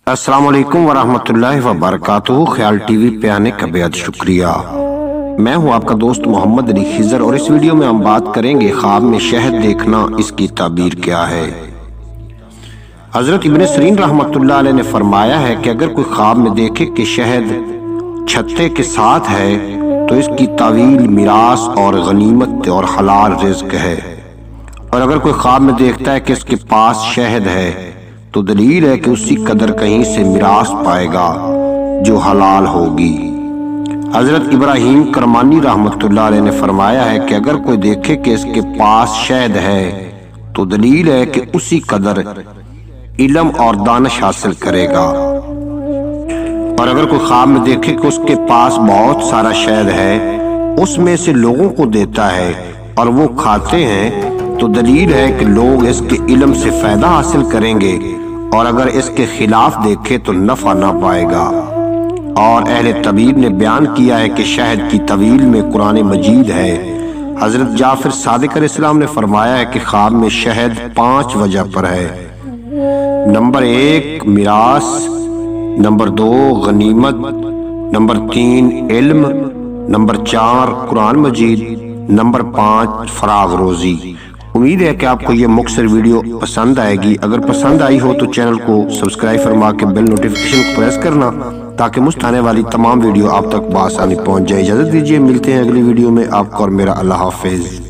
السلام علیکم ورحمۃ اللہ وبرکاتہ۔ خیال ٹی وی پہ آنے کا بہت شکریہ۔ میں ہوں آپ کا دوست محمد علی خضر، اور اس ویڈیو میں ہم بات کریں گے خواب میں شہد دیکھنا، اس کی تعبیر کیا ہے۔ حضرت ابن سیرین رحمۃ اللہ علیہ نے فرمایا ہے کہ اگر کوئی خواب میں دیکھے کہ شہد چھتے کے ساتھ ہے تو اس کی تعویل میراث اور غنیمت اور حلال رزق ہے، اور اگر کوئی خواب میں دیکھتا ہے کہ اس کے پاس شہد ہے تو دلیل ہے کہ اسی قدر کہیں سے میراث پائے گا جو حلال ہوگی۔ حضرت ابراہیم کرمانی رحمۃ اللہ علیہ نے فرمایا ہے کہ اگر کوئی دیکھے کہ اس کے پاس شہد ہے تو دلیل ہے کہ اسی قدر علم اور دانش حاصل کرے گا، اور اگر کوئی خواب میں دیکھے کہ اس کے پاس بہت سارا شہد ہے، اس میں سے لوگوں کو دیتا ہے اور وہ کھاتے ہیں، تو دلیل ہے کہ لوگ اس کے علم سے فائدہ حاصل کریں گے، اور اگر اس کے خلاف دیکھے تو نفع نہ پائے گا۔ اور اہل طبیب نے بیان کیا ہے کہ شہد کی طویل میں قرآن مجید ہے۔ حضرت جعفر صادق علیہ السلام نے فرمایا ہے کہ خواب میں شہد 5 وجہ پر ہے۔ نمبر 1 میراث، نمبر 2 غنیمت، نمبر 3 علم، نمبر 4 قرآن مجید، نمبر 5 فراغ روزی۔ امید ہے کہ آپ کو یہ مختصر ویڈیو پسند آئے گی۔ اگر پسند آئی ہو تو چینل کو سبسکرائب فرما کے بیل نوٹیفیکیشن کو پریس کرنا تاکہ مجھ آنے والی تمام ویڈیو آپ تک بآسانی پہنچ جائے۔ اجازت دیجیے، ملتے ہیں اگلی ویڈیو میں۔ آپ کو اور میرا اللہ حافظ۔